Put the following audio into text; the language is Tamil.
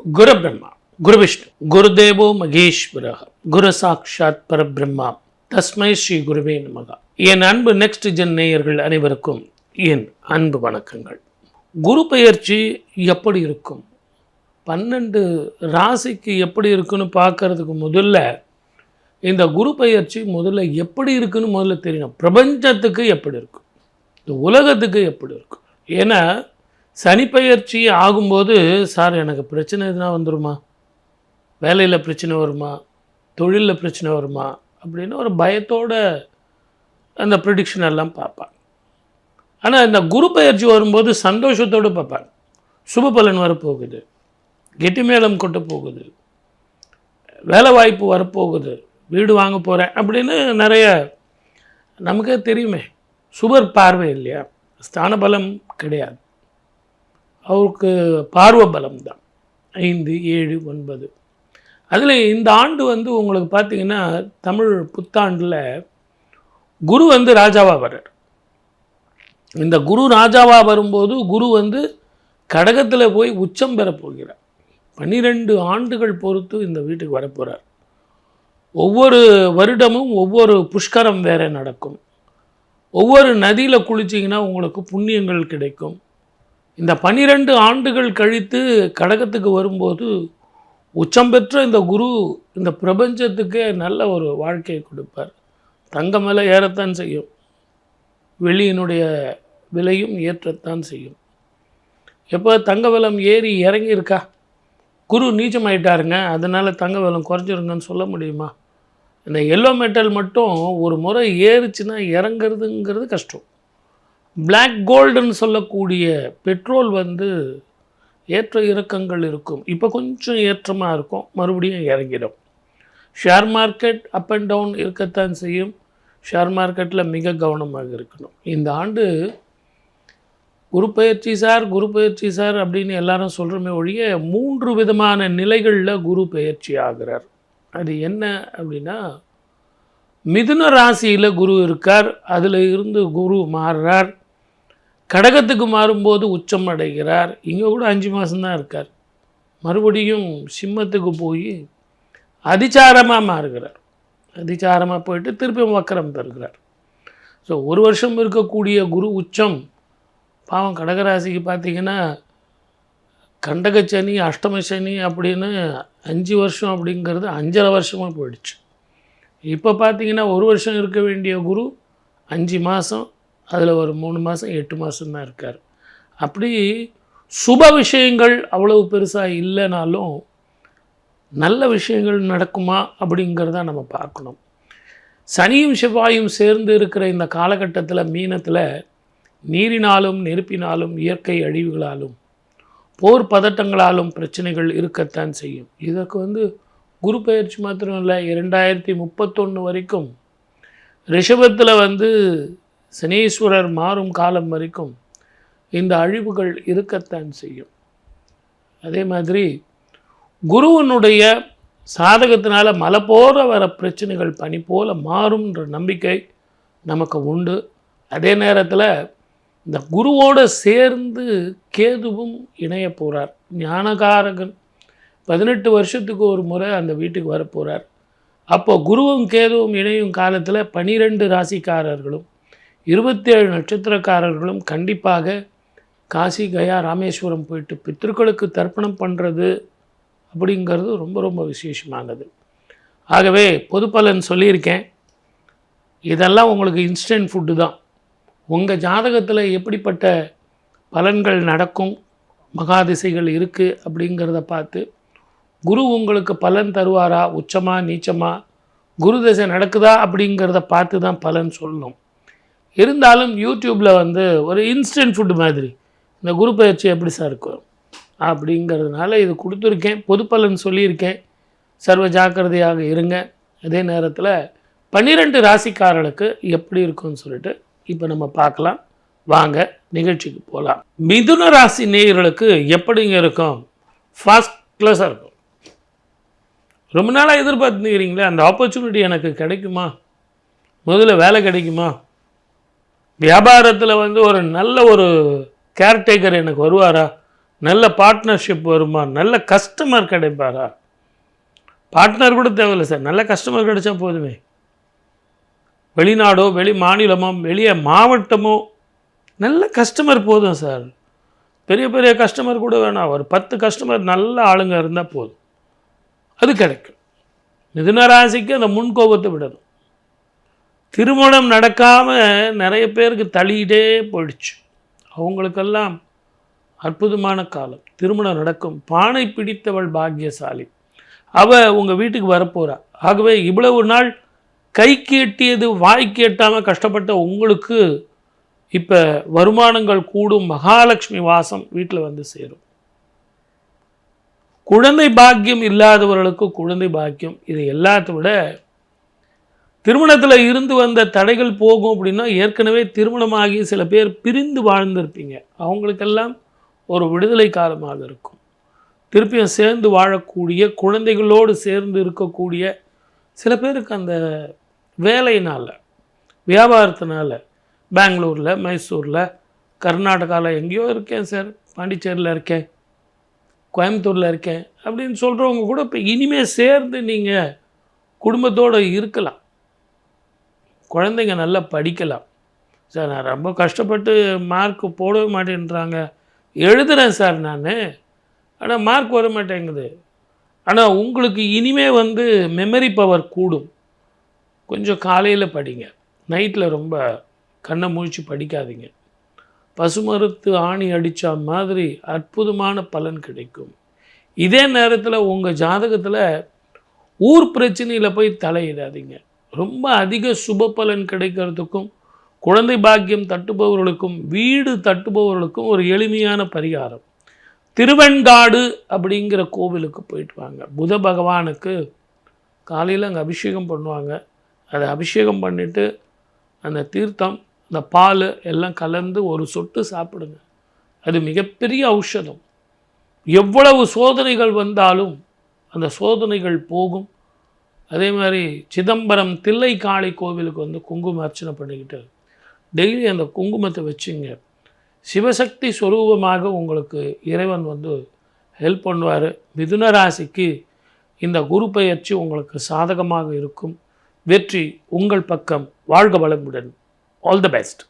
குரு பிரம்மா, குரு விஷ்ணு, குருதேவோ மகேஸ்வரः, குரு சாட்சாத் பரபிரம்மா, தஸ்மை ஸ்ரீ குருவே நமக. என் அன்பு நெக்ஸ்ட் ஜென் நேயர்கள் அனைவருக்கும் என் அன்பு வணக்கங்கள். குரு பெயர்ச்சி எப்படி இருக்கும், 12 ராசிக்கு எப்படி இருக்குன்னு பார்க்கறதுக்கு முதல்ல இந்த குரு பெயர்ச்சி முதல்ல எப்படி இருக்குன்னு முதல்ல தெரியணும். பிரபஞ்சத்துக்கு எப்படி இருக்கும், இந்த உலகத்துக்கு எப்படி இருக்கும். ஏன்னா சனி பெயர்ச்சி ஆகும்போது சார் எனக்கு பிரச்சனை எதுனா வந்துடுமா, வேலையில் பிரச்சனை வருமா, தொழிலில் பிரச்சனை வருமா அப்படின்னு ஒரு பயத்தோட அந்த ப்ரிடிக்ஷன் எல்லாம் பார்ப்பாங்க. ஆனால் இந்த குரு பெயர்ச்சி வரும்போது சந்தோஷத்தோடு பார்ப்பாங்க. சுப பலன் வரப்போகுது, கெட்டி மேளம் கொட்ட போகுது, வேலை வாய்ப்பு வரப்போகுது, வீடு வாங்க போகிறேன் அப்படின்னு நிறைய நமக்கே தெரியுமே. சுபர் பார்வை இல்லையா, ஸ்தான பலம் கிடையாது, அவருக்கு பார்வை பலம் தான் 5, 7, 9. அதில் இந்த ஆண்டு உங்களுக்கு பார்த்திங்கன்னா தமிழ் புத்தாண்டில் குரு ராஜாவாக வர்றார். இந்த குரு ராஜாவாக வரும்போது குரு கடகத்தில் போய் உச்சம் பெற போகிறார். 12 ஆண்டுகள் பொறுத்து இந்த வீட்டுக்கு வரப்போகிறார். ஒவ்வொரு வருடமும் ஒவ்வொரு புஷ்கரம் வேற நடக்கும். ஒவ்வொரு நதியில் குளிச்சிங்கன்னா உங்களுக்கு புண்ணியங்கள் கிடைக்கும். இந்த 12 ஆண்டுகள் கழித்து கடகத்துக்கு வரும்போது உச்சம் பெற்ற இந்த குரு இந்த பிரபஞ்சத்துக்கே நல்ல ஒரு வாழ்க்கையை கொடுப்பார். தங்கம் விலை ஏறத்தான் செய்யும், வெளியினுடைய விலையும் ஏற்றத்தான் செய்யும். எப்போ தங்க விலம் ஏறி இறங்கியிருக்கா, குரு நீச்சமாயிட்டாருங்க அதனால் தங்க விலம் குறைஞ்சிருங்கன்னு சொல்ல முடியுமா? இந்த எல்லோ மெட்டல் மட்டும் ஒரு முறை ஏறுச்சுன்னா இறங்கிறதுங்கிறது கஷ்டம். பிளாக் கோல்டுன்னு சொல்லக்கூடிய பெட்ரோல் ஏற்ற இறக்கங்கள் இருக்கும். இப்போ கொஞ்சம் ஏற்றமாக இருக்கும், மறுபடியும் இறங்கிடும். Share market up and down இருக்கத்தான் செய்யும். ஷேர் மார்க்கெட்டில் மிக கவனமாக இருக்கணும். இந்த ஆண்டு குரு பயிற்சி சார் அப்படின்னு எல்லாரும் சொல்கிறோமே ஒழிய 3 விதமான நிலைகளில் குரு பயிற்சி ஆகிறார். அது என்ன அப்படின்னா, மிதுன ராசியில் குரு இருக்கார், அதில் இருந்து குரு மாறுறார், கடகத்துக்கு மாறும்போது உச்சம் அடைகிறார். இங்கே கூட 5 மாதம்தான் இருக்கார். மறுபடியும் சிம்மத்துக்கு போய் அதிச்சாரமாக மாறுகிறார். அதிச்சாரமாக போயிட்டு திருப்பி வக்கரம் பெறுகிறார். ஸோ 1 வருஷம் இருக்கக்கூடிய குரு உச்சம் பாவம் கடகராசிக்கு பார்த்திங்கன்னா கண்டகச்சனி, அஷ்டமசனி அப்படின்னு 5 வருஷம் அப்படிங்கிறது 5.5 வருஷமாக போயிடுச்சு. இப்போ பார்த்திங்கன்னா 1 வருஷம் இருக்க வேண்டிய குரு 5 மாதம், அதில் ஒரு 3 மாதம் 8 மாதம்தான் இருக்கார். அப்படி சுப விஷயங்கள் அவ்வளவு பெருசாக இல்லைனாலும் நல்ல விஷயங்கள் நடக்குமா அப்படிங்கிறத நம்ம பார்க்கணும். சனியும் செவ்வாயும் சேர்ந்து இருக்கிற இந்த காலகட்டத்தில் மீனத்தில் நீரினாலும் நெருப்பினாலும் இயற்கை அழிவுகளாலும் போர் பதட்டங்களாலும் பிரச்சனைகள் இருக்கத்தான் செய்யும். இதற்கு குரு பயிற்சி மாத்திரம் இல்லை, 2031 வரைக்கும் ரிஷபத்தில் சனீஸ்வரர் மாறும் காலம் வரைக்கும் இந்த அழிவுகள் இருக்கத்தான் செய்யும். அதே மாதிரி குருவனுடைய சாதகத்தினால மலை போல வர பிரச்சனைகள் பனி போல மாறும்ன்ற நம்பிக்கை நமக்கு உண்டு. அதே நேரத்தில் இந்த குருவோடு சேர்ந்து கேதுவும் இணைய போகிறார். ஞானகாரகன் 18 வருஷத்துக்கு ஒரு முறை அந்த வீட்டுக்கு வரப்போகிறார். அப்போ குருவும் கேதுவும் இணையும் காலத்தில் 12 ராசிக்காரர்களும் 27 நட்சத்திரக்காரர்களும் கண்டிப்பாக காசி, கயா, ராமேஸ்வரம் போயிட்டு பித்ருக்களுக்கு தர்ப்பணம் பண்ணுறது அப்படிங்கிறது ரொம்ப ரொம்ப விசேஷமானது. ஆகவே பொது பலன் சொல்லியிருக்கேன். இதெல்லாம் உங்களுக்கு இன்ஸ்டன்ட் ஃபுட்டு தான். உங்கள் ஜாதகத்தில் எப்படிப்பட்ட பலன்கள் நடக்கும், மகாதிசைகள் இருக்குது அப்படிங்கிறத பார்த்து குரு உங்களுக்கு பலன் தருவாரா, உச்சமா நீச்சமா, குரு தசை நடக்குதா அப்படிங்கிறத பார்த்து தான் பலன் சொல்லணும். இருந்தாலும் யூடியூப்பில் ஒரு இன்ஸ்டன்ட் ஃபுட்டு மாதிரி இந்த குரு பயிற்சி எப்படி சார் இருக்கும் அப்படிங்கிறதுனால இது கொடுத்துருக்கேன். பொது பலன் சொல்லியிருக்கேன். சர்வ ஜாக்கிரதையாக இருங்க. அதே நேரத்தில் 12 ராசிக்காரர்களுக்கு எப்படி இருக்குன்னு சொல்லிட்டு இப்போ நம்ம பார்க்கலாம். வாங்க நிகழ்ச்சிக்கு போகலாம். மிதுன ராசி நேயர்களுக்கு எப்படிங்க இருக்கும்? ஃபர்ஸ்ட் கிளாஸாக இருக்கும். ரொம்ப நாளாக எதிர்பார்த்துக்கிறீங்களே, அந்த ஆப்பர்ச்சுனிட்டி எனக்கு கிடைக்குமா, முதல்ல வேலை கிடைக்குமா, வியாபாரத்தில் ஒரு நல்ல ஒரு கேர்டேக்கர் எனக்கு வருவாரா, நல்ல பார்ட்னர்ஷிப் வருமா, நல்ல கஸ்டமர் கிடைப்பாரா? பார்ட்னர் கூட தேவையில்லை சார், நல்ல கஸ்டமர் கிடைச்சா போதுமே. வெளிநாடோ வெளி மாநிலமோ வெளியே மாவட்டமோ நல்ல கஸ்டமர் போதும் சார். பெரிய பெரிய கஸ்டமர் கூட வேணாம், ஒரு 10 கஸ்டமர் நல்ல ஆளுங்க இருந்தால் போதும், அது கிடைக்கும். மிதுன ராசிக்கு அந்த முன்கோபத்தை விடணும். திருமணம் நடக்காமல் நிறைய பேருக்கு தள்ளிகிட்டே போயிடுச்சு, அவங்களுக்கெல்லாம் அற்புதமான காலம், திருமணம் நடக்கும். பானை பிடித்தவள் பாக்கியசாலி, அவள் உங்கள் வீட்டுக்கு வரப்போகிறா. ஆகவே இவ்வளவு நாள் கைக்கு எட்டியது வாய்க்கு எட்டாமல் கஷ்டப்பட்ட உங்களுக்கு இப்போ வருமானங்கள் கூடும், மகாலட்சுமி வாசம் வீட்டில் வந்து சேரும். குழந்தை பாக்கியம் இல்லாதவர்களுக்கு குழந்தை பாக்கியம். இது எல்லாத்த விட திருமணத்தில் இருந்து வந்த தடைகள் போகும். அப்படின்னா ஏற்கனவே திருமணமாகி சில பேர் பிரிந்து வாழ்ந்திருப்பீங்க, அவங்களுக்கெல்லாம் ஒரு விடுதலை காலமாக இருக்கும். திருப்பியும் சேர்ந்து வாழக்கூடிய, குழந்தைகளோடு சேர்ந்து இருக்கக்கூடிய சில பேருக்கு அந்த வேலையினால், வியாபாரத்தினால பெங்களூரில், மைசூரில், கர்நாடகாவில் எங்கேயோ இருக்கேன் சார், பாண்டிச்சேரியில் இருக்கேன், கோயம்புத்தூரில் இருக்கேன் அப்படின்னு சொல்கிறவங்க கூட இப்போ இனிமேல் சேர்ந்து நீங்கள் குடும்பத்தோடு இருக்கலாம், குழந்தைங்க நல்லா படிக்கலாம். சார் நான் ரொம்ப கஷ்டப்பட்டு மார்க் போடவே மாட்டேன்றாங்க, எழுதுகிறேன் சார் நான், ஆனால் மார்க் வர மாட்டேங்குது. ஆனால் உங்களுக்கு இனிமே வந்து மெமரி பவர் கூடும். கொஞ்சம் காலையில் படிங்க, நைட்டில் ரொம்ப கண்ணை முழிச்சு படிக்காதீங்க. பசுமரத்து ஆணி அடித்தா மாதிரி அற்புதமான பலன் கிடைக்கும். இதே நேரத்தில் உங்கள் ஜாதகத்தில் ஊர் பிரச்சனையில் போய் தலையிடாதீங்க. ரொம்ப அதிக சுப பலன் கிடைக்கிறதுக்கும், குழந்தை பாக்கியம் தட்டுபவர்களுக்கும், வீடு தட்டுபவர்களுக்கும் ஒரு எளிமையான பரிகாரம், திருவெண்காடு அப்படிங்கிற கோவிலுக்கு போயிட்டு வாங்க. புத பகவானுக்கு காலையில் அங்கே அபிஷேகம் பண்ணுவாங்க. அதை அபிஷேகம் பண்ணிவிட்டு அந்த தீர்த்தம், அந்த பால் எல்லாம் கலந்து ஒரு சொட்டு சாப்பிடுங்க. அது மிகப்பெரிய ஔஷதம். எவ்வளவு சோதனைகள் வந்தாலும் அந்த சோதனைகள் போகும். அதே மாதிரி சிதம்பரம் தில்லை காளி கோவிலுக்கு வந்து குங்கும அர்ச்சனை பண்ணிக்கிட்டு டெய்லி அந்த குங்குமத்தை வச்சுங்க. சிவசக்தி ஸ்வரூபமாக உங்களுக்கு இறைவன் வந்து ஹெல்ப் பண்ணுவார். மிதுன ராசிக்கு இந்த குரு பெயர்ச்சி உங்களுக்கு சாதகமாக இருக்கும். வெற்றி உங்கள் பக்கம். வாழ்க வளமுடன். All the best.